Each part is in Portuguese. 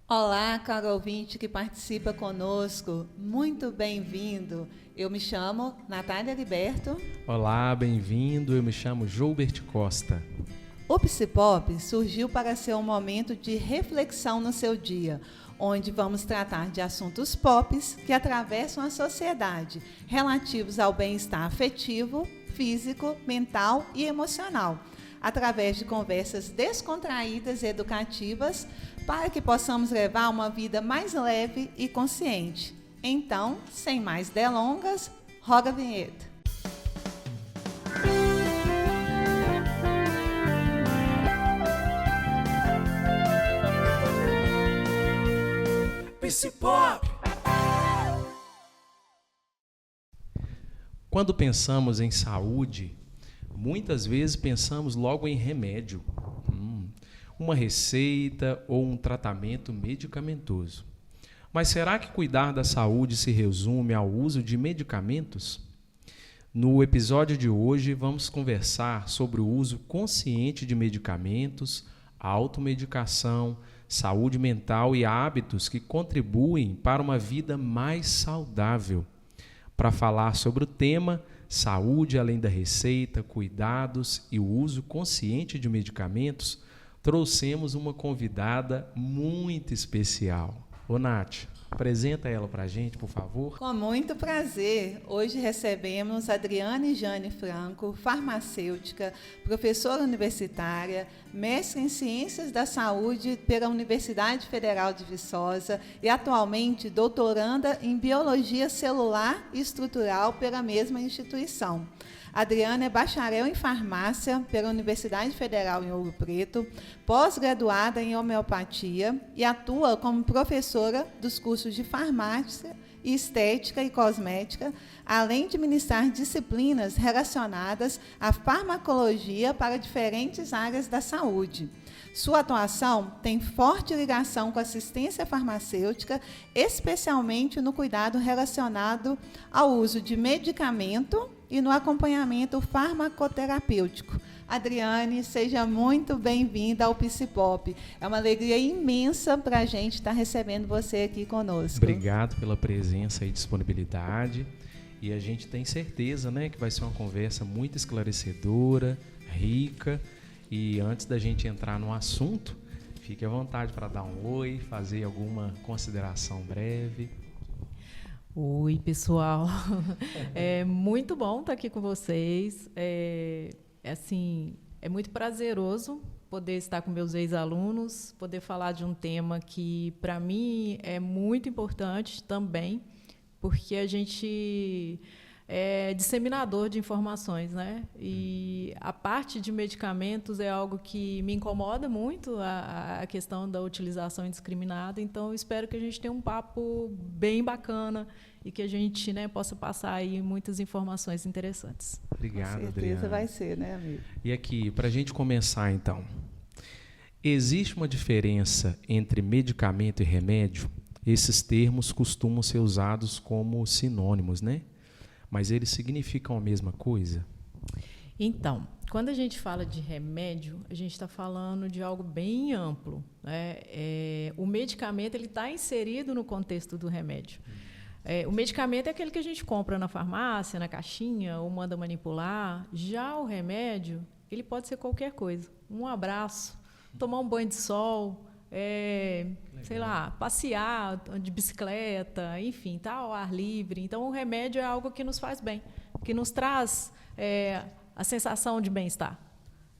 Olá, caro ouvinte que participa conosco, muito bem-vindo. Eu me chamo Natália Liberto. Olá, bem-vindo, eu me chamo Joubert Costa. O Psipop surgiu para ser um momento de reflexão no seu dia, onde vamos tratar de assuntos pops que atravessam a sociedade, relativos ao bem-estar afetivo, físico, mental e emocional, através de conversas descontraídas e educativas, para que possamos levar uma vida mais leve e consciente. Então, sem mais delongas, roda a vinheta. Psipop! Quando pensamos em saúde, muitas vezes pensamos logo em remédio, uma receita ou um tratamento medicamentoso. Mas será que cuidar da saúde se resume ao uso de medicamentos? No episódio de hoje, vamos conversar sobre o uso consciente de medicamentos, automedicação, saúde mental e hábitos que contribuem para uma vida mais saudável. Para falar sobre o tema Saúde além da receita, cuidados e o uso consciente de medicamentos, trouxemos uma convidada muito especial. Ô, Nath, apresenta ela para a gente, por favor. Com muito prazer. Hoje recebemos Adriane Jane Franco, farmacêutica, professora universitária, mestre em Ciências da Saúde pela Universidade Federal de Viçosa e atualmente doutoranda em Biologia Celular e Estrutural pela mesma instituição. Adriana é bacharel em farmácia pela Universidade Federal em Ouro Preto, pós-graduada em homeopatia e atua como professora dos cursos de farmácia, estética e cosmética, além de ministrar disciplinas relacionadas à farmacologia para diferentes áreas da saúde. Sua atuação tem forte ligação com a assistência farmacêutica, especialmente no cuidado relacionado ao uso de medicamento e no acompanhamento farmacoterapêutico. Adriane, seja muito bem-vinda ao Psipop. É uma alegria imensa para a gente estar recebendo você aqui conosco. Obrigado pela presença e disponibilidade. E a gente tem certeza, né, que vai ser uma conversa muito esclarecedora, rica. E antes da gente entrar no assunto, fique à vontade para dar um oi, fazer alguma consideração breve. Oi, pessoal. É muito bom estar aqui com vocês. É muito prazeroso poder estar com meus ex-alunos, poder falar de um tema que, para mim, é muito importante também, porque a gente é disseminador de informações, né? E a parte de medicamentos é algo que me incomoda muito, a questão da utilização indiscriminada. Então, eu espero que a gente tenha um papo bem bacana e que a gente, né, possa passar aí muitas informações interessantes. Obrigado, Adriana. Com certeza vai ser, né, amigo? E aqui, para a gente começar, então, existe uma diferença entre medicamento e remédio? Esses termos costumam ser usados como sinônimos, né? Mas eles significam a mesma coisa? Então, quando a gente fala de remédio, a gente está falando de algo bem amplo, né? O medicamento está inserido no contexto do remédio. O medicamento é aquele que a gente compra na farmácia, na caixinha, ou manda manipular. Já o remédio, ele pode ser qualquer coisa. Um abraço, tomar um banho de sol, sei lá, passear de bicicleta, enfim, tá ao ar livre. Então, o remédio é algo que nos faz bem, que nos traz a sensação de bem-estar.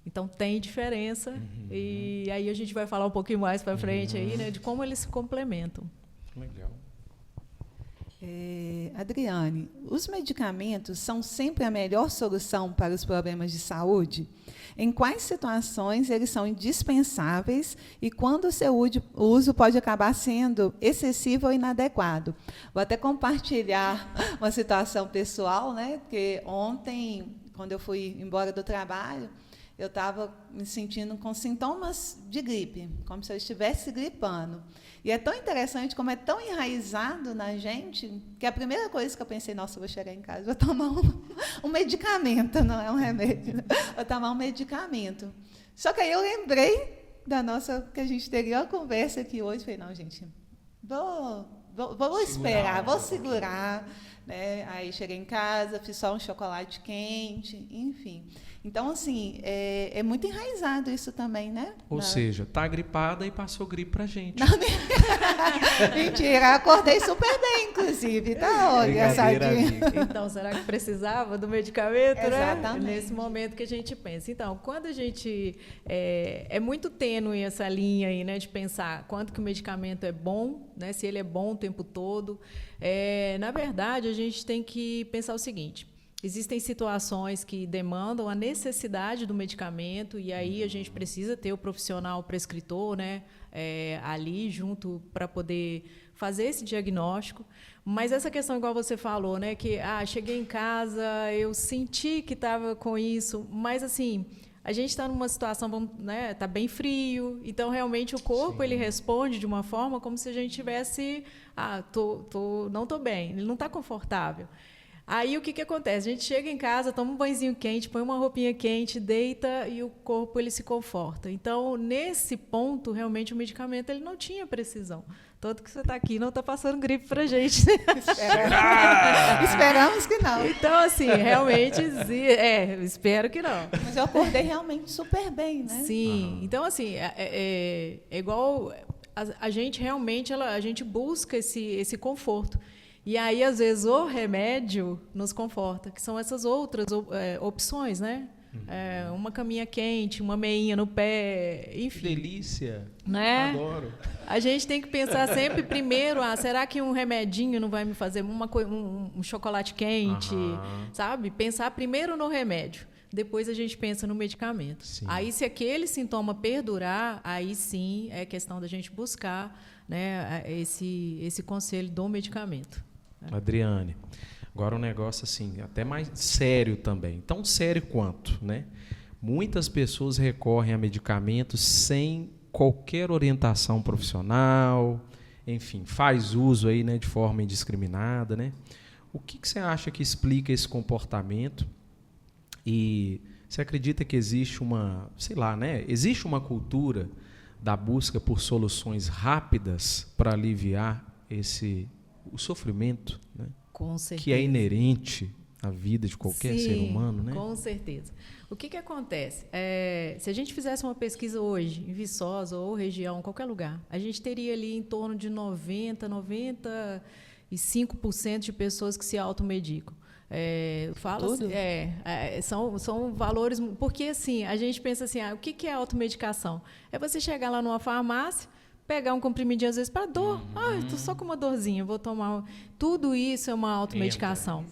Então, tem diferença. E aí a gente vai falar um pouquinho mais para frente aí, né, de como eles se complementam. Legal. Adriane, os medicamentos são sempre a melhor solução para os problemas de saúde? Em quais situações eles são indispensáveis e quando o seu uso pode acabar sendo excessivo ou inadequado? Vou até compartilhar uma situação pessoal, né? Porque ontem, quando eu fui embora do trabalho, eu estava me sentindo com sintomas de gripe, como se eu estivesse gripando. E é tão interessante, como é tão enraizado na gente, que a primeira coisa que eu pensei, nossa, eu vou chegar em casa, vou tomar um medicamento, não é um remédio, vou tomar um medicamento. Só que aí eu lembrei que a gente teria uma conversa aqui hoje. Falei, não, gente, vou esperar, vou segurar. Né? Aí cheguei em casa, fiz só um chocolate quente, enfim. Então, assim, é muito enraizado isso também, né? Ou seja, tá gripada e passou gripe pra gente. Não, mentira, acordei super bem, inclusive. Tá, ó, engraçadinho. Então, será que precisava do medicamento, Exatamente. né? Nesse momento que a gente pensa. Então, quando a gente... É muito tênue essa linha aí, né? De pensar quanto que o medicamento é bom, né? Se ele é bom o tempo todo. Na verdade, a gente tem que pensar o seguinte... Existem situações que demandam a necessidade do medicamento e aí a gente precisa ter o profissional prescritor, né, ali junto para poder fazer esse diagnóstico. Mas essa questão, igual você falou, né, que cheguei em casa, eu senti que estava com isso, mas assim, a gente está numa situação, né, tá bem frio, então realmente o corpo ele responde de uma forma como se a gente tivesse, não estou bem, ele não está confortável. Aí o que acontece? A gente chega em casa, toma um banhozinho quente, põe uma roupinha quente, deita e o corpo ele se conforta. Então, nesse ponto, realmente o medicamento ele não tinha precisão. Tanto que você está aqui não está passando gripe para a gente. Esperamos que não. Então, assim, realmente, espero que não. Mas eu acordei realmente super bem, né? Sim. Então, assim, é igual a gente realmente a gente busca esse conforto. E aí, às vezes, o remédio nos conforta, que são essas outras opções, né? Uma caminha quente, uma meinha no pé, enfim. Que delícia! Né? Adoro. A gente tem que pensar sempre primeiro, será que um remedinho não vai me fazer um chocolate quente, sabe? Pensar primeiro no remédio, depois a gente pensa no medicamento. Sim. Aí, se aquele sintoma perdurar, aí sim é questão da gente buscar, né, esse conselho do medicamento. Adriane, agora um negócio assim, até mais sério também. Tão sério quanto, né? Muitas pessoas recorrem a medicamentos sem qualquer orientação profissional, enfim, faz uso aí, né, de forma indiscriminada, né? O que você acha que explica esse comportamento? E você acredita que existe existe uma cultura da busca por soluções rápidas para aliviar o sofrimento, né? Com certeza. Que é inerente à vida de qualquer ser humano, né? Com certeza. O que acontece? Se a gente fizesse uma pesquisa hoje, em Viçosa ou região, qualquer lugar, a gente teria ali em torno de 95% de pessoas que se automedicam. São valores... Porque, assim, a gente pensa assim, o que é automedicação? É você chegar lá numa farmácia, pegar um comprimidinho, às vezes, para dor. Estou só com uma dorzinha, vou tomar... Tudo isso é uma automedicação.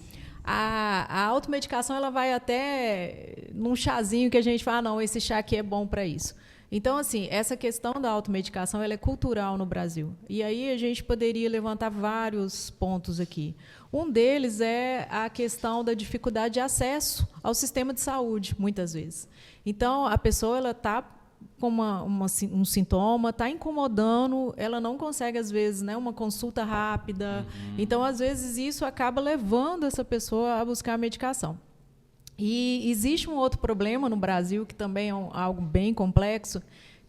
A automedicação ela vai até num chazinho que a gente fala, não, esse chá aqui é bom para isso. Então, assim, essa questão da automedicação ela é cultural no Brasil. E aí a gente poderia levantar vários pontos aqui. Um deles é a questão da dificuldade de acesso ao sistema de saúde, muitas vezes. Então, a pessoa está com um sintoma, está incomodando, ela não consegue, às vezes, né, uma consulta rápida. Então, às vezes, isso acaba levando essa pessoa a buscar a medicação. E existe um outro problema no Brasil, que também é algo bem complexo,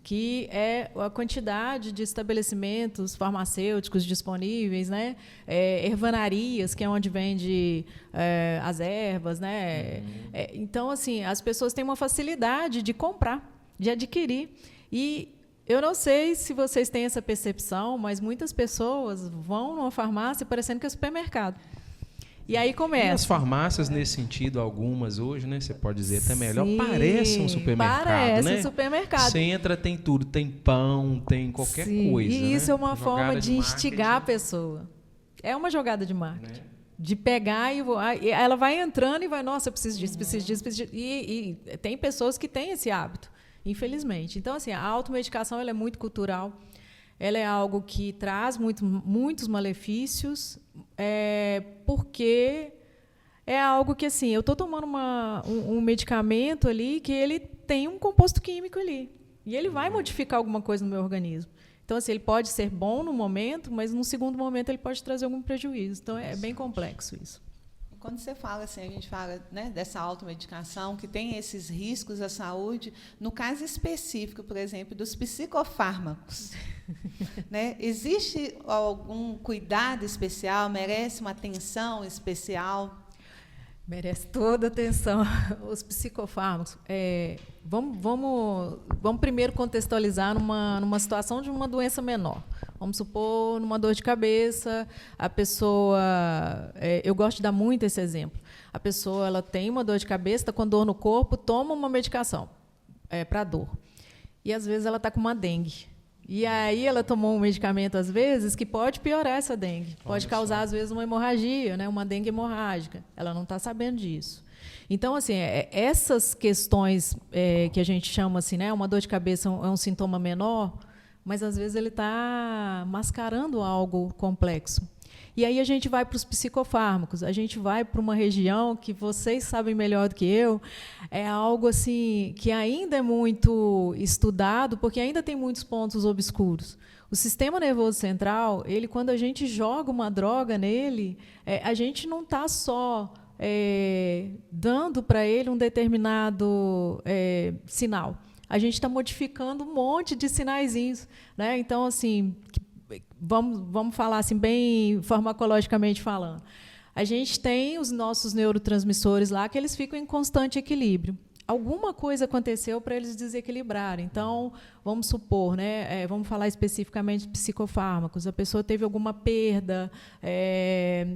que é a quantidade de estabelecimentos farmacêuticos disponíveis, né? Ervanarias, que é onde vende as ervas, né? Então, assim, as pessoas têm uma facilidade de comprar, de adquirir. E eu não sei se vocês têm essa percepção, mas muitas pessoas vão numa farmácia parecendo que é supermercado. E aí começa. E as farmácias, nesse sentido, algumas hoje, né? Você pode dizer até melhor, parecem um supermercado, parece né? Um supermercado. Você entra, tem tudo, tem pão, tem qualquer coisa. E isso, né? É uma forma de marketing. instigar a pessoa. É uma jogada de marketing. Né? De pegar e ela vai entrando e vai, nossa, eu preciso disso, preciso disso, preciso disso. E tem pessoas que têm esse hábito, infelizmente. Então, assim, a automedicação ela é muito cultural. Ela é algo que traz muitos malefícios, porque é algo que, assim, eu estou tomando um medicamento ali que ele tem um composto químico ali. E ele vai modificar alguma coisa no meu organismo. Então, assim, ele pode ser bom no momento, mas no segundo momento ele pode trazer algum prejuízo. Então, é bem complexo isso. quando você fala assim, a gente fala, né, dessa automedicação, que tem esses riscos à saúde, no caso específico, por exemplo, dos psicofármacos, né, existe algum cuidado especial, merece uma atenção especial? Merece toda a atenção os psicofármacos. Vamos primeiro contextualizar numa situação de uma doença menor. Vamos supor, numa dor de cabeça, a pessoa... eu gosto de dar muito esse exemplo. A pessoa ela tem uma dor de cabeça, está com dor no corpo, toma uma medicação para dor. E, às vezes, ela está com uma dengue. E aí ela tomou um medicamento, às vezes, que pode piorar essa dengue. Pode causar, às vezes, uma hemorragia, né? Uma dengue hemorrágica. Ela não está sabendo disso. Então, assim, essas questões que a gente chama assim, né? Uma dor de cabeça é um sintoma menor, mas, às vezes, ele está mascarando algo complexo. E aí a gente vai para os psicofármacos, a gente vai para uma região que vocês sabem melhor do que eu, é algo assim que ainda é muito estudado, porque ainda tem muitos pontos obscuros. O sistema nervoso central, ele, quando a gente joga uma droga nele, a gente não está só dando para ele um determinado sinal. A gente está modificando um monte de sinaizinhos, né? Então, assim, vamos falar assim, bem farmacologicamente falando. A gente tem os nossos neurotransmissores lá que eles ficam em constante equilíbrio. Alguma coisa aconteceu para eles desequilibrarem. Então, vamos supor, né, vamos falar especificamente de psicofármacos. A pessoa teve alguma perda,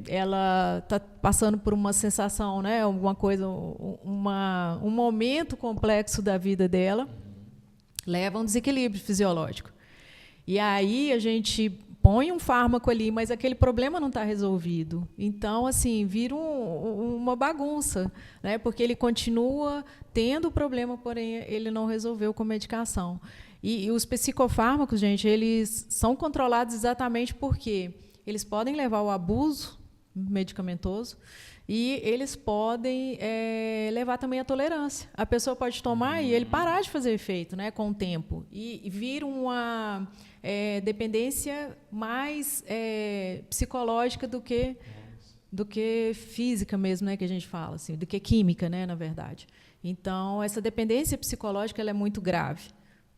ela está passando por uma sensação, né, alguma coisa, um momento complexo da vida dela, leva a um desequilíbrio fisiológico. E aí a gente põe um fármaco ali, mas aquele problema não está resolvido. Então, assim, vira uma bagunça, né? Porque ele continua tendo o problema, porém ele não resolveu com medicação. E os psicofármacos, gente, eles são controlados exatamente porque eles podem levar ao abuso medicamentoso e eles podem levar também à tolerância. A pessoa pode tomar e ele parar de fazer efeito, né, com o tempo. E vir uma dependência mais psicológica do que física mesmo, né, que a gente fala, assim, do que química, né, na verdade. Então, essa dependência psicológica ela é muito grave,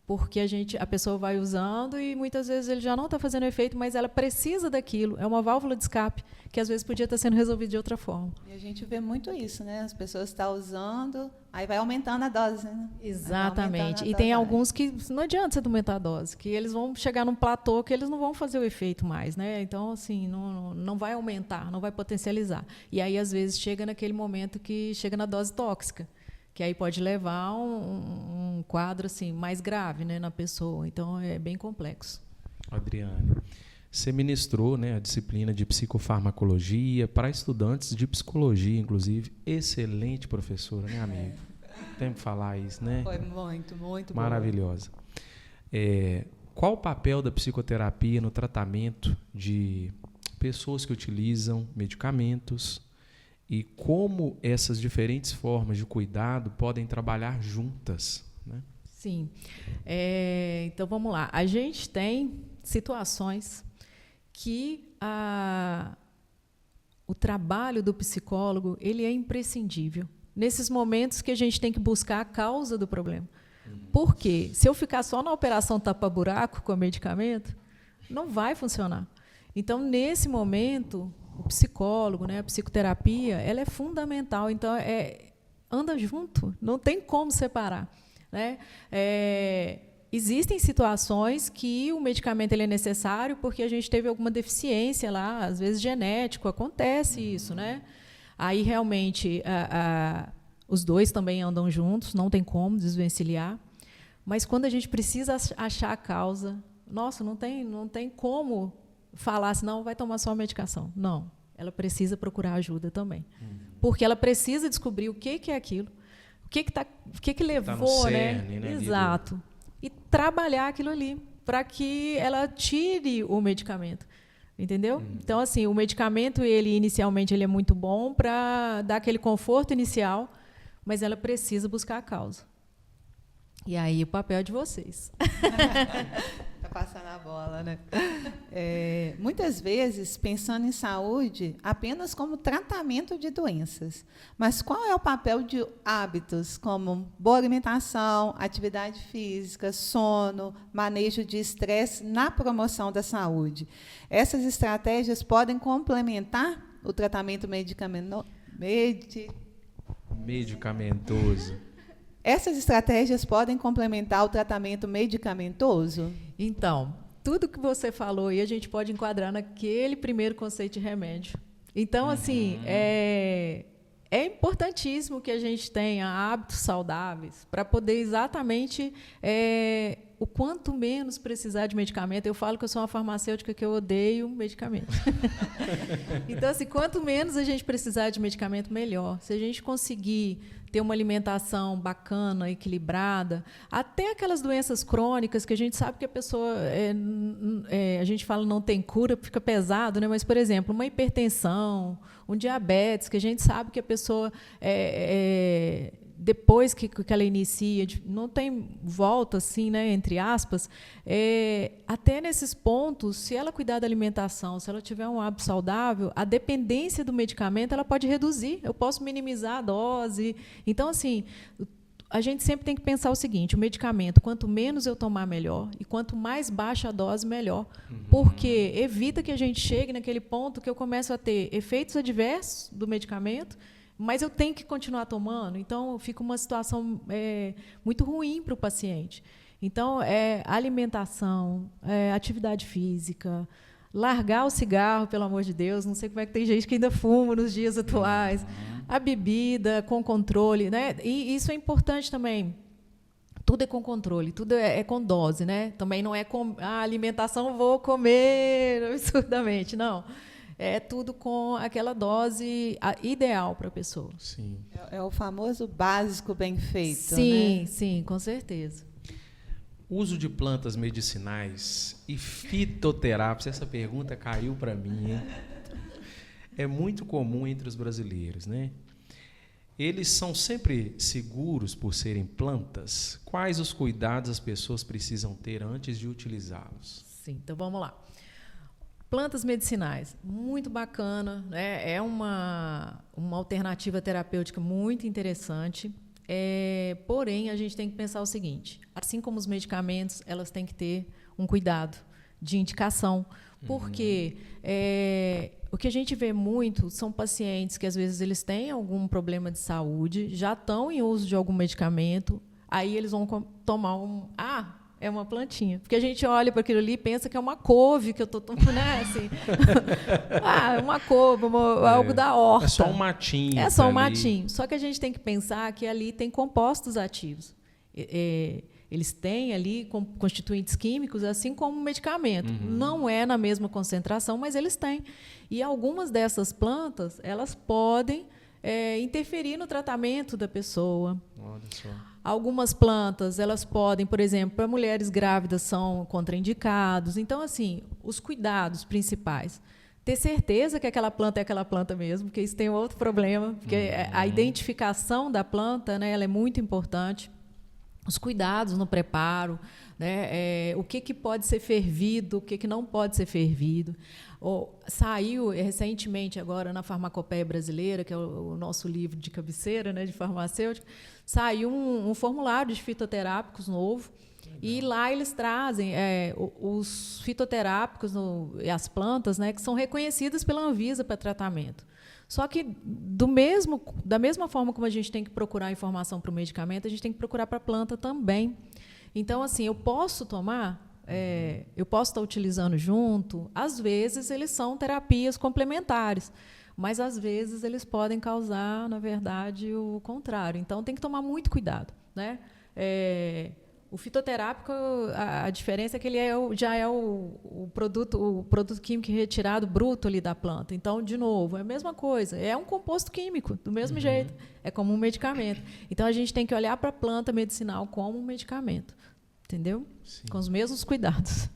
porque a pessoa vai usando e muitas vezes ele já não está fazendo efeito, mas ela precisa daquilo. É uma válvula de escape que às vezes podia estar sendo resolvida de outra forma. E a gente vê muito isso, né? As pessoas estão usando, aí vai aumentando a dose, né? Exatamente. E tem alguns que não adianta você aumentar a dose, que eles vão chegar num platô que eles não vão fazer o efeito mais, né? Então, assim, não vai aumentar, não vai potencializar. E aí, às vezes, chega naquele momento que chega na dose tóxica, que aí pode levar a um quadro assim, mais grave, né, na pessoa. Então, é bem complexo. Adriane, você ministrou, né, a disciplina de psicofarmacologia para estudantes de psicologia, inclusive. Excelente professora, né, amigo? Tem que falar isso, né? Foi muito, muito maravilhosa. Qual o papel da psicoterapia no tratamento de pessoas que utilizam medicamentos? E como essas diferentes formas de cuidado podem trabalhar juntas, né? Sim. Então, vamos lá. A gente tem situações que o trabalho do psicólogo ele é imprescindível. Nesses momentos que a gente tem que buscar a causa do problema. Por quê? Se eu ficar só na operação tapa-buraco com o medicamento, não vai funcionar. Então, nesse momento, o psicólogo, né, a psicoterapia, ela é fundamental. Então, anda junto, não tem como separar, né? Existem situações que o medicamento ele é necessário porque a gente teve alguma deficiência lá, às vezes genético, acontece isso, né? Aí, realmente, os dois também andam juntos, não tem como desvencilhar. Mas, quando a gente precisa achar a causa, nossa, não tem como falar assim, não, vai tomar só a medicação. Não, ela precisa procurar ajuda também. Porque ela precisa descobrir o que é aquilo, o que levou, tá no cerne, né? Exato. E trabalhar aquilo ali, para que ela tire o medicamento. Entendeu? Então, assim, o medicamento, inicialmente, ele é muito bom para dar aquele conforto inicial, mas ela precisa buscar a causa. E aí, o papel é de vocês. Tá passando a bola, né? Muitas vezes, pensando em saúde apenas como tratamento de doenças. Mas qual é o papel de hábitos como boa alimentação, atividade física, sono, manejo de estresse na promoção da saúde? Essas estratégias podem complementar o tratamento medicamentoso. Essas estratégias podem complementar o tratamento medicamentoso? Então, tudo que você falou aí a gente pode enquadrar naquele primeiro conceito de remédio. Então, assim, é importantíssimo que a gente tenha hábitos saudáveis para poder exatamente o quanto menos precisar de medicamento. Eu falo que eu sou uma farmacêutica que eu odeio medicamento. Então, assim, quanto menos a gente precisar de medicamento, melhor. Se a gente conseguir ter uma alimentação bacana, equilibrada, até aquelas doenças crônicas que a gente sabe que a pessoa, a gente fala não tem cura, fica pesado, né? Mas, por exemplo, uma hipertensão, um diabetes, que a gente sabe que a pessoa, depois que ela inicia, não tem volta, assim, né, entre aspas, até nesses pontos, se ela cuidar da alimentação, se ela tiver um hábito saudável, a dependência do medicamento ela pode reduzir, eu posso minimizar a dose. Então, assim, a gente sempre tem que pensar o seguinte, o medicamento, quanto menos eu tomar, melhor, e quanto mais baixa a dose, melhor, porque evita que a gente chegue naquele ponto que eu começo a ter efeitos adversos do medicamento, mas eu tenho que continuar tomando, então fica uma situação muito ruim para o paciente. Então, alimentação, atividade física, largar o cigarro, pelo amor de Deus, não sei como é que tem gente que ainda fuma nos dias atuais, a bebida com controle, né? E isso é importante também. Tudo é com controle, tudo é com dose, né? Também não é com a alimentação, vou comer absurdamente, não. É tudo com aquela dose ideal para a pessoa. Sim. É o famoso básico bem feito, sim, né? Sim, com certeza. Uso de plantas medicinais e fitoterápicos, essa pergunta caiu para mim, hein? É muito comum entre os brasileiros, né? Eles são sempre seguros por serem plantas? Quais os cuidados as pessoas precisam ter antes de utilizá-los? Sim, então vamos lá. Plantas medicinais, muito bacana, né? É uma alternativa terapêutica muito interessante. Porém, a gente tem que pensar o seguinte, assim como os medicamentos, elas têm que ter um cuidado de indicação, porque o que a gente vê muito são pacientes que, às vezes, eles têm algum problema de saúde, já estão em uso de algum medicamento, aí eles vão tomar é uma plantinha. Porque a gente olha para aquilo ali e pensa que é uma couve que eu estou tomando, né? Assim, uma couve, algo da horta. É só um matinho. É só um matinho. Só que a gente tem que pensar que ali tem compostos ativos. Eles têm ali constituintes químicos, assim como o medicamento. Não é na mesma concentração, mas eles têm. E algumas dessas plantas, elas podem interferir no tratamento da pessoa. Olha só. Algumas plantas, elas podem, por exemplo, para mulheres grávidas são contraindicados. Então, assim, os cuidados principais. Ter certeza que aquela planta é aquela planta mesmo, porque isso tem outro problema, porque a identificação da planta, né, ela é muito importante. Os cuidados no preparo, né, o que pode ser fervido, o que não pode ser fervido. Saiu recentemente agora na Farmacopeia Brasileira, que é o nosso livro de cabeceira, né, de farmacêutica, saiu um formulário de fitoterápicos novo. Legal. E lá eles trazem os fitoterápicos e as plantas, né, que são reconhecidas pela Anvisa para tratamento. Só que, da mesma forma como a gente tem que procurar informação para o medicamento, a gente tem que procurar para a planta também. Então, assim, eu posso tomar, eu posso estar utilizando junto, às vezes eles são terapias complementares, mas às vezes eles podem causar, na verdade, o contrário. Então, tem que tomar muito cuidado, né? O fitoterápico, a diferença é que ele já é o produto químico retirado bruto ali da planta. Então, de novo, é a mesma coisa. É um composto químico, do mesmo jeito. É como um medicamento. Então, a gente tem que olhar para a planta medicinal como um medicamento. Entendeu? Sim. Com os mesmos cuidados.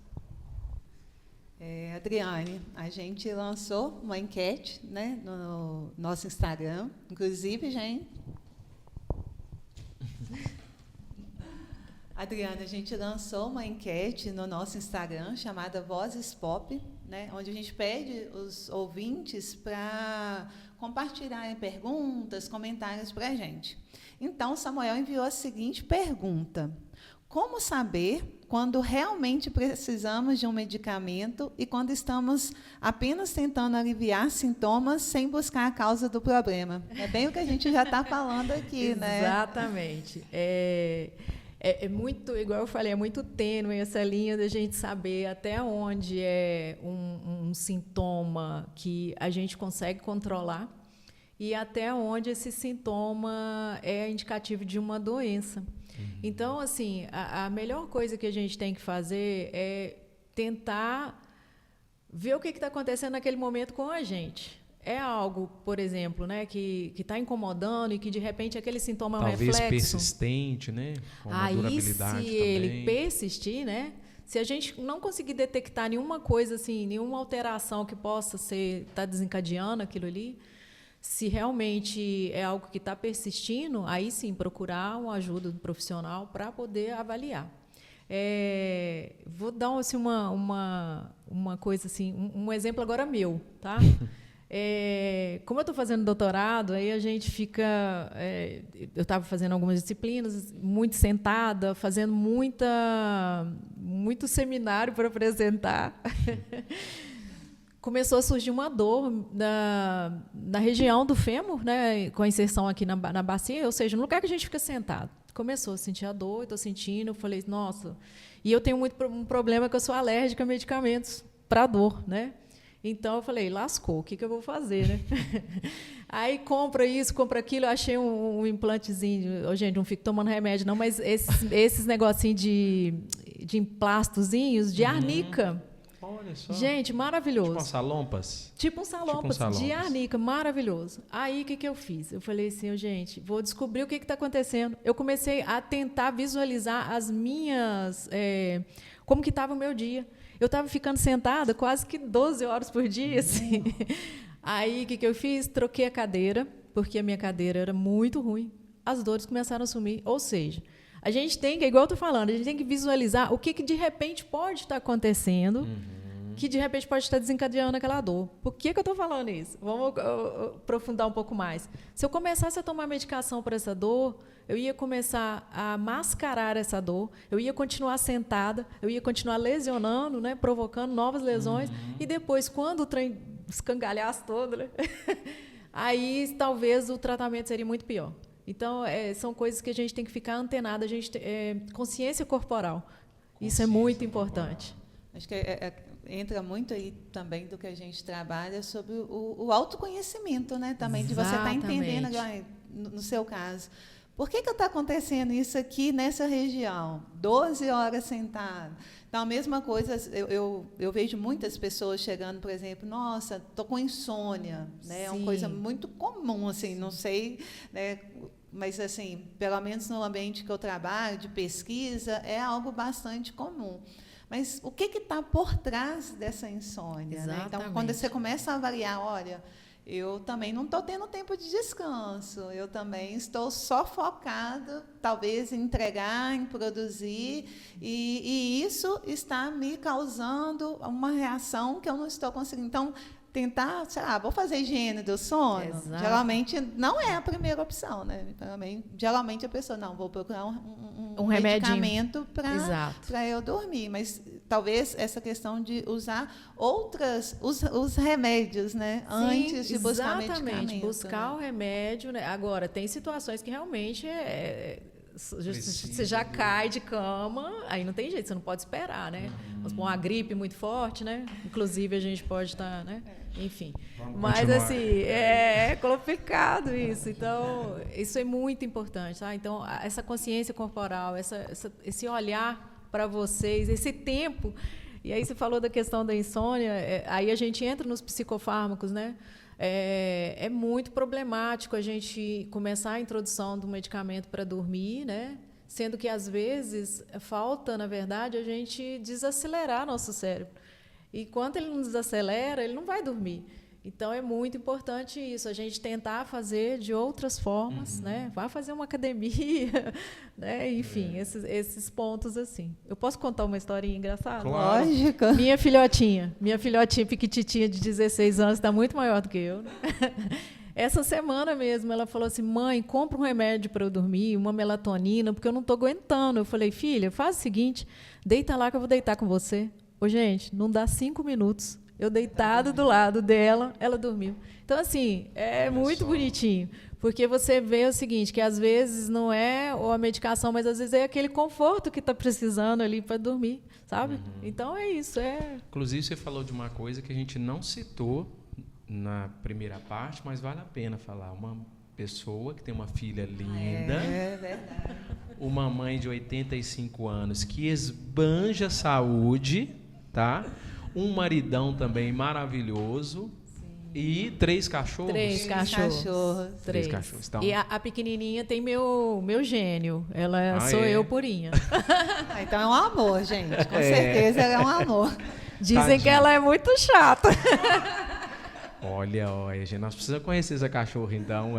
Adriane, a gente lançou uma enquete, né, no nosso Instagram. Inclusive, gente... Adriana, a gente lançou uma enquete no nosso Instagram chamada Vozes Pop, né, onde a gente pede os ouvintes para compartilharem perguntas, comentários para a gente. Então, Samuel enviou a seguinte pergunta: como saber quando realmente precisamos de um medicamento e quando estamos apenas tentando aliviar sintomas sem buscar a causa do problema? É bem o que a gente já está falando aqui, né? Exatamente. É muito, igual eu falei, é muito tênue essa linha da gente saber até onde é um sintoma que a gente consegue controlar e até onde esse sintoma é indicativo de uma doença. Então, assim, a melhor coisa que a gente tem que fazer é tentar ver o que está acontecendo naquele momento com a gente. É algo, por exemplo, né, que está incomodando e que, de repente, aquele sintoma é um reflexo. Talvez persistente, né? Com uma durabilidade se também. ele persistir, né? Se a gente não conseguir detectar nenhuma coisa, assim, nenhuma alteração que possa estar desencadeando aquilo ali, se realmente é algo que está persistindo, aí sim procurar uma ajuda do profissional para poder avaliar. Vou dar assim, uma coisa assim, um exemplo agora meu, tá? Como eu estou fazendo doutorado, aí a gente fica... eu estava fazendo algumas disciplinas, muito sentada, fazendo muito seminário para apresentar. Começou a surgir uma dor na região do fêmur, né, com a inserção aqui na bacia, ou seja, no lugar que a gente fica sentado. Começou a sentir a dor, estou sentindo, eu falei, nossa... E eu tenho um problema que eu sou alérgica a medicamentos para dor, né? Então, eu falei, lascou, o que eu vou fazer, né? Aí, compra isso, compra aquilo, eu achei um implantezinho. Gente, não fico tomando remédio, não, mas esses negocinhos de emplastozinhos, de arnica. Olha só. Gente, maravilhoso. Tipo um salompas? Tipo um salompas, de arnica, maravilhoso. Aí, o que eu fiz? Eu falei assim, gente, vou descobrir o que está acontecendo. Eu comecei a tentar visualizar as minhas... como que estava o meu dia. Eu estava ficando sentada quase que 12 horas por dia. Assim. Aí, o que eu fiz? Troquei a cadeira, porque a minha cadeira era muito ruim. As dores começaram a sumir. Ou seja, a gente tem que, igual eu estou falando, a gente tem que visualizar o que de repente pode estar acontecendo, que de repente pode estar desencadeando aquela dor. Por que eu estou falando isso? Vamos aprofundar um pouco mais. Se eu começasse a tomar medicação para essa dor, eu ia começar a mascarar essa dor, eu ia continuar sentada, eu ia continuar lesionando, né, provocando novas lesões, e depois, quando o trem escangalhasse todo, né, aí talvez o tratamento seria muito pior. Então, são coisas que a gente tem que ficar antenada, a gente consciência corporal. Isso é muito importante. Acho que entra muito aí também do que a gente trabalha sobre o autoconhecimento, né? Também de você estar entendendo, no seu caso. Por que está acontecendo isso aqui nessa região? 12 horas sentado. Então, a mesma coisa, eu vejo muitas pessoas chegando, por exemplo, nossa, estou com insônia. Né? É uma coisa muito comum, assim, não sei, né? Mas, assim, pelo menos no ambiente que eu trabalho, de pesquisa, é algo bastante comum. Mas o que está por trás dessa insônia? Né? Então, quando você começa a avaliar, olha, eu também não estou tendo tempo de descanso, eu também estou só focado, talvez, em entregar, em produzir, e isso está me causando uma reação que eu não estou conseguindo. Então, tentar, sei lá, vou fazer higiene do sono. Exato. Geralmente não é a primeira opção, né? Geralmente a pessoa, não, vou procurar um medicamento para eu dormir. Mas talvez essa questão de usar os remédios, né? Sim, antes de buscar medicamento. Exatamente, buscar o remédio. Né? Agora, tem situações que realmente você já cai de cama, aí não tem jeito, você não pode esperar, né? Vamos pôr uma gripe muito forte, né? Inclusive, a gente pode estar, né? Enfim. Mas, assim, é complicado isso. Então, isso é muito importante, tá? Então, essa consciência corporal, esse olhar para vocês, esse tempo. E aí você falou da questão da insônia, aí a gente entra nos psicofármacos, né? É muito problemático a gente começar a introdução do medicamento para dormir, né? Sendo que, às vezes, falta, na verdade, a gente desacelerar nosso cérebro. E quando ele não desacelera, ele não vai dormir. Então, é muito importante isso, a gente tentar fazer de outras formas, né? Vá fazer uma academia, né? Enfim, esses pontos assim. Eu posso contar uma historinha engraçada? Claro. Lógico. Minha filhotinha piquititinha de 16 anos, está muito maior do que eu, né? Essa semana mesmo, ela falou assim, mãe, compra um remédio para eu dormir, uma melatonina, porque eu não estou aguentando. Eu falei, filha, faz o seguinte, deita lá que eu vou deitar com você. Ô, gente, não dá 5 minutos. Eu deitado do lado dela, ela dormiu. Então, assim, é muito bonitinho. Porque você vê o seguinte, que às vezes não é a medicação, mas às vezes é aquele conforto que está precisando ali para dormir, sabe? Então, é isso. Inclusive, você falou de uma coisa que a gente não citou na primeira parte, mas vale a pena falar. Uma pessoa que tem uma filha linda, É verdade. uma mãe de 85 anos que esbanja saúde, tá? Um maridão também maravilhoso. E 3 cachorros. 3 cachorros. 3 cachorros. Então, E a pequenininha tem meu gênio. Ela sou eu purinha. Então é um amor, gente. Com certeza ela é um amor. Dizem Tadinha. que ela é muito chata. olha, gente, nós precisamos conhecer essa cachorra, então.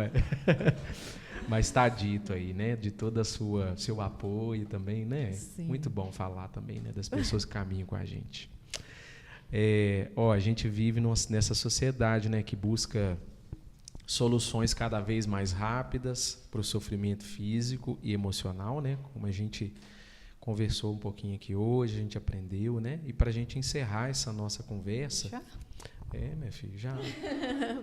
Mas está dito aí, né? De todo seu apoio também, né? Sim. Muito bom falar também, né? Das pessoas que caminham com a gente. A gente vive nessa sociedade, né, que busca soluções cada vez mais rápidas para o sofrimento físico e emocional, né, como a gente conversou um pouquinho aqui hoje, a gente aprendeu, né, e para a gente encerrar essa nossa conversa, Já? minha filha, já.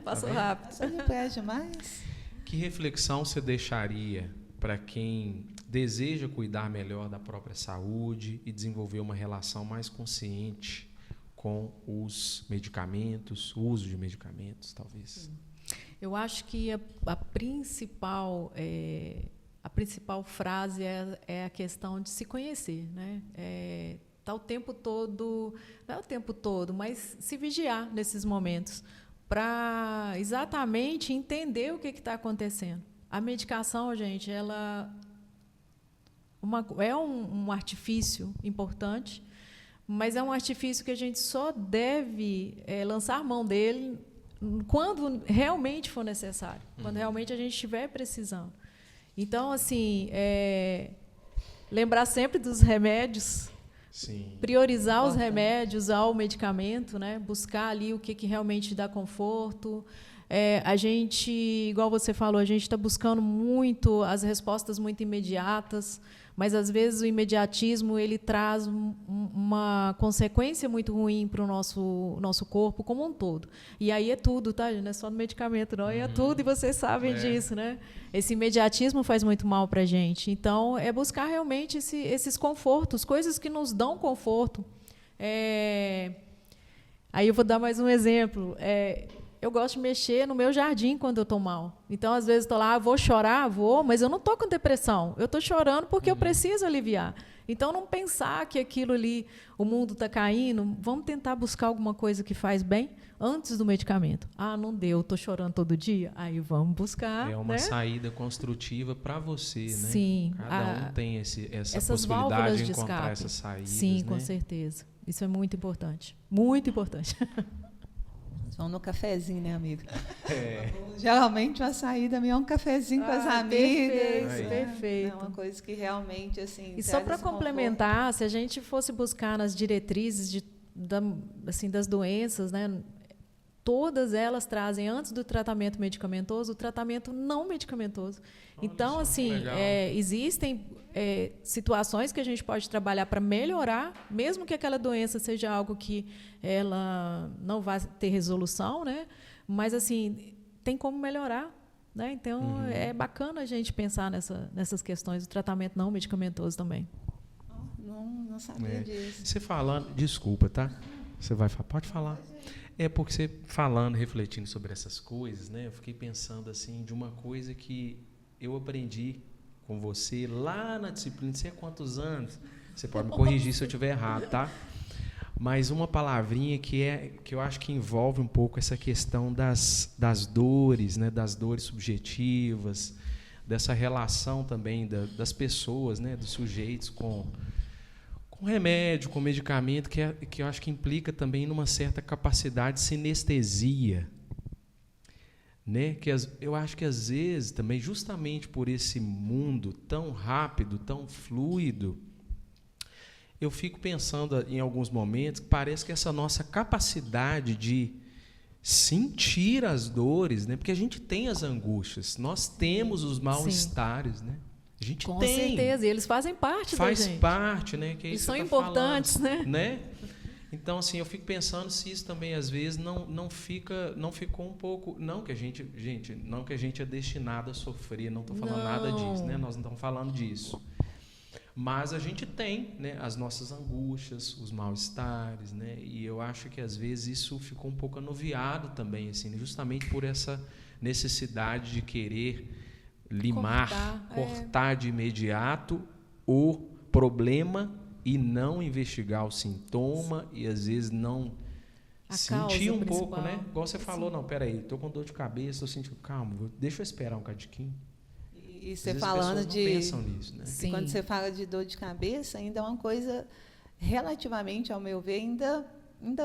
Passou vendo? rápido. Você não pede demais? Que reflexão você deixaria para quem deseja cuidar melhor da própria saúde e desenvolver uma relação mais consciente com os medicamentos, o uso de medicamentos, talvez? Eu acho que a principal frase é a questão de se conhecer, né? Tá o tempo todo, não é o tempo todo, mas se vigiar nesses momentos para exatamente entender o que está acontecendo. A medicação, gente, ela é um artifício importante, mas é um artifício que a gente só deve lançar mão dele quando realmente for necessário, quando realmente a gente estiver precisando. Então, assim, lembrar sempre dos remédios, Sim. priorizar os remédios ao medicamento, né? Buscar ali o que realmente dá conforto. A gente, igual você falou, a gente está buscando muito as respostas muito imediatas, mas às vezes o imediatismo ele traz uma consequência muito ruim para o nosso corpo como um todo. E aí é tudo, tá? Não é só no medicamento, não. É tudo, e vocês sabem disso, né? Esse imediatismo faz muito mal para a gente. Então, é buscar realmente esses confortos, coisas que nos dão conforto. Aí eu vou dar mais um exemplo. Eu gosto de mexer no meu jardim quando eu estou mal. Então, às vezes, estou lá, vou chorar, mas eu não estou com depressão. Eu estou chorando porque eu preciso aliviar. Então, não pensar que aquilo ali, o mundo está caindo, vamos tentar buscar alguma coisa que faz bem antes do medicamento. Não deu, estou chorando todo dia? Aí vamos buscar. É uma saída construtiva para você, né? Sim. Cada um tem essa essas possibilidade de de encontrar escape. essas saídas. Sim, né? com certeza. Isso é muito importante. Muito importante. Vão no cafezinho, né, amigo? Geralmente a saída minha é um cafezinho com as amigas. Perfeito. É uma coisa que realmente, assim... E só para complementar, se a gente fosse buscar nas diretrizes das doenças, né, todas elas trazem, antes do tratamento medicamentoso, o tratamento não medicamentoso. Então, assim, existem situações que a gente pode trabalhar para melhorar, mesmo que aquela doença seja algo que ela não vai ter resolução, né? Mas, assim, tem como melhorar. Né? Então, é bacana a gente pensar nessas questões do tratamento não medicamentoso também. Não sabia disso. Você falando... Desculpa, tá? Você vai falar? Pode falar. Porque você falando, refletindo sobre essas coisas, né? Eu fiquei pensando assim de uma coisa que eu aprendi com você lá na disciplina, não sei há quantos anos. Você pode me corrigir se eu estiver errado, tá? Mas uma palavrinha que eu acho que envolve um pouco essa questão das dores, né? Das dores subjetivas, dessa relação também das pessoas, né? Dos sujeitos com remédio, com medicamento, que eu acho que implica também numa certa capacidade de sinestesia, né? Eu acho que às vezes também, justamente por esse mundo tão rápido, tão fluido, eu fico pensando em alguns momentos que parece que essa nossa capacidade de sentir as dores, né? Porque a gente tem as angústias, nós temos os mal-estares, né? A gente Com tem. certeza, e eles fazem parte da gente. Faz parte, né? Que é eles isso são que você importantes, tá falando, né? Então, assim, eu fico pensando se isso também, às vezes, não ficou um pouco... Não que a gente é destinado a sofrer, não estou falando nada disso, né? Nós não estamos falando disso. Mas a gente tem, né, as nossas angústias, os mal-estares, né? E eu acho que, às vezes, isso ficou um pouco anuviado também, assim, justamente por essa necessidade de querer limar, cortar de imediato o problema e não investigar o sintoma e, às vezes, não sentir um pouco, né? Igual você falou, não, peraí, estou com dor de cabeça, estou sentindo, calma, deixa eu esperar um cadinho. E você falando de... não pensam nisso, né? E quando você fala de dor de cabeça, ainda é uma coisa, relativamente, ao meu ver, ainda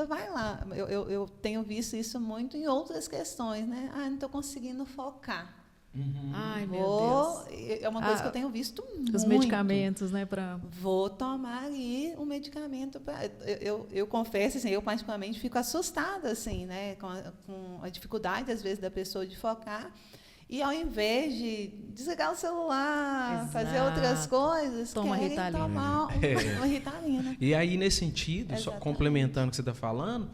vai lá. Eu tenho visto isso muito em outras questões, né? Não estou conseguindo focar. Uhum. Ai, meu Deus. É uma coisa que eu tenho visto muito. Os medicamentos, né? Vou tomar ali um medicamento. Eu confesso, assim, eu particularmente fico assustada assim, né, com a dificuldade, às vezes, da pessoa de focar. E, ao invés de desligar o celular, fazer outras coisas, toma Ritalina. Tomar uma Ritalina. E aí, nesse sentido, só complementando o que você está falando,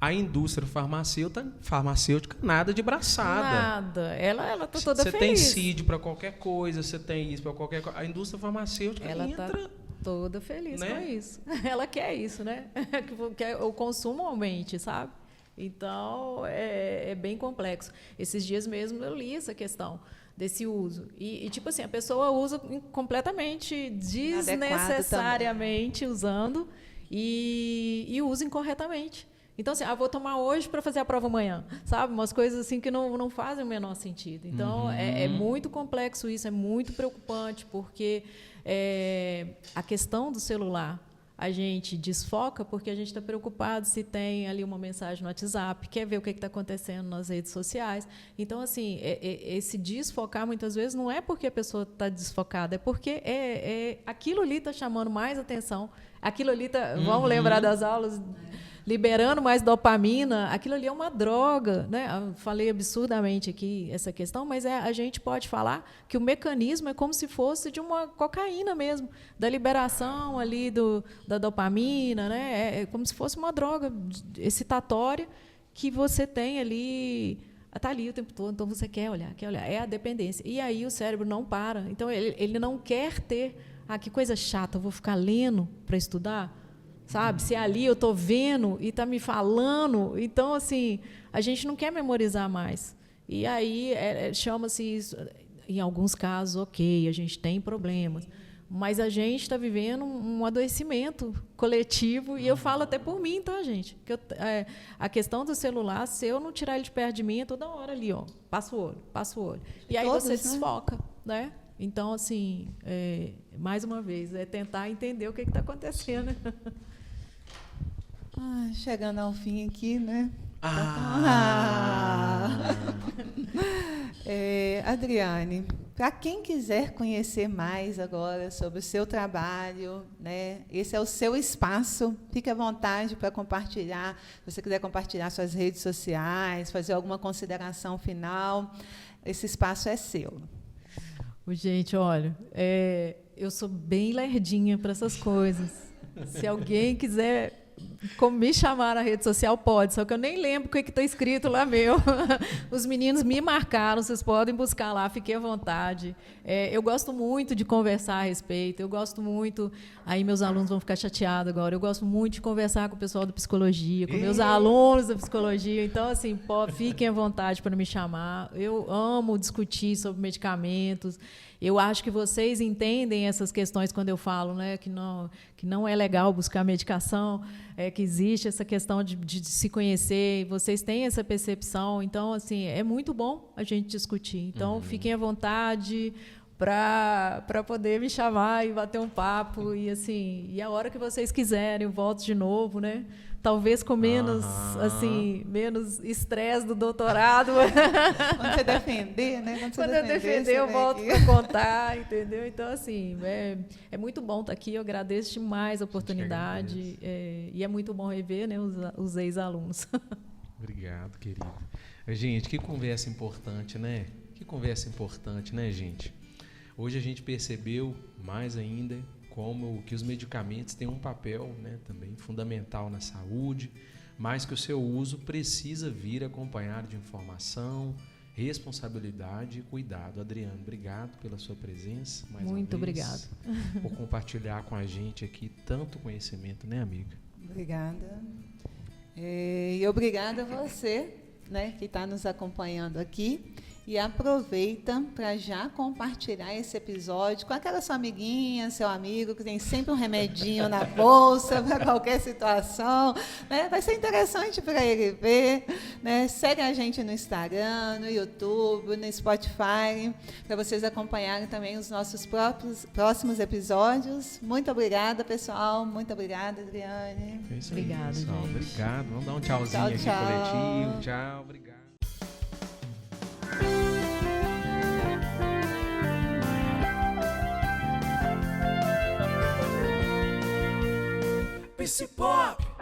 a indústria farmacêutica nada de braçada. Nada. Ela está toda feliz. Você tem CID para qualquer coisa, você tem isso para qualquer coisa. A indústria farmacêutica ela entra... Tá toda feliz, né, com isso. Ela quer isso, né? Que o consumo aumente, sabe? Então, é bem complexo. Esses dias mesmo eu li essa questão desse uso. E tipo assim, a pessoa usa completamente desnecessariamente usando e usa incorretamente. Então, assim, vou tomar hoje para fazer a prova amanhã, sabe? Umas coisas assim que não fazem o menor sentido. Então, é muito complexo isso, é muito preocupante, porque a questão do celular, a gente desfoca porque a gente está preocupado se tem ali uma mensagem no WhatsApp, quer ver o que está acontecendo nas redes sociais. Então, assim, esse desfocar, muitas vezes, não é porque a pessoa está desfocada, é porque aquilo ali está chamando mais atenção, aquilo ali está... Vamos lembrar das aulas... liberando mais dopamina, aquilo ali é uma droga, né? Eu falei absurdamente aqui essa questão, mas a gente pode falar que o mecanismo é como se fosse de uma cocaína mesmo, da liberação ali da dopamina, né? É como se fosse uma droga excitatória que você tem ali, está ali o tempo todo, então você quer olhar, é a dependência. E aí o cérebro não para, então ele não quer ter, que coisa chata, eu vou ficar lendo para estudar, sabe? Se ali eu estou vendo e está me falando, então, assim, a gente não quer memorizar mais. E aí chama-se isso, em alguns casos, ok, a gente tem problemas, mas a gente está vivendo um adoecimento coletivo, e eu falo até por mim, tá, gente? Que a questão do celular, se eu não tirar ele de perto de mim, é toda hora ali, ó, passa o olho. E aí você desfoca, né? Então, assim, mais uma vez, é tentar entender o que está acontecendo. Chegando ao fim aqui, né? Adriane, para quem quiser conhecer mais agora sobre o seu trabalho, né? Esse é o seu espaço, fique à vontade para compartilhar. Se você quiser compartilhar suas redes sociais, fazer alguma consideração final, esse espaço é seu. Gente, olha, eu sou bem lerdinha para essas coisas. Se alguém quiser como me chamar na rede social, pode, só que eu nem lembro o que está escrito lá meu. Os meninos me marcaram, vocês podem buscar lá, fiquem à vontade. Eu gosto muito de conversar a respeito, eu gosto muito, aí meus alunos vão ficar chateados agora, eu gosto muito de conversar com o pessoal da psicologia, com meus alunos da psicologia, então, assim, fiquem à vontade para me chamar. Eu amo discutir sobre medicamentos. Eu acho que vocês entendem essas questões quando eu falo, né, que não é legal buscar medicação, que existe essa questão de se conhecer, e vocês têm essa percepção. Então, assim, é muito bom a gente discutir. Então, fiquem à vontade para poder me chamar e bater um papo. E, assim, a hora que vocês quiserem, eu volto de novo, né, talvez com menos, assim, menos estresse do doutorado. Quando você defender, né? Quando eu defender, eu volto para contar, entendeu? Então, assim, é muito bom estar aqui, eu agradeço demais a oportunidade, e é muito bom rever, né, os ex-alunos. Obrigado, querido. Gente, que conversa importante, né? Que conversa importante, né, gente? Hoje a gente percebeu mais ainda como que os medicamentos têm um papel, né, também fundamental na saúde, mas que o seu uso precisa vir acompanhado de informação, responsabilidade e cuidado. Adriane, obrigado pela sua presença mais Muito uma vez. obrigado. Por compartilhar com a gente aqui tanto conhecimento, né, amiga? Obrigada. E obrigada a você, né, que está nos acompanhando aqui. E aproveita para já compartilhar esse episódio com aquela sua amiguinha, seu amigo, que tem sempre um remedinho na bolsa para qualquer situação. Né? Vai ser interessante para ele ver. Né? Segue a gente no Instagram, no YouTube, no Spotify, para vocês acompanharem também os nossos próximos episódios. Muito obrigada, pessoal. Muito obrigada, Adriane. É isso aí, Obrigada, pessoal. gente. Obrigado. Vamos dar um tchauzinho aqui coletivo. Tchau, obrigado. Psipop!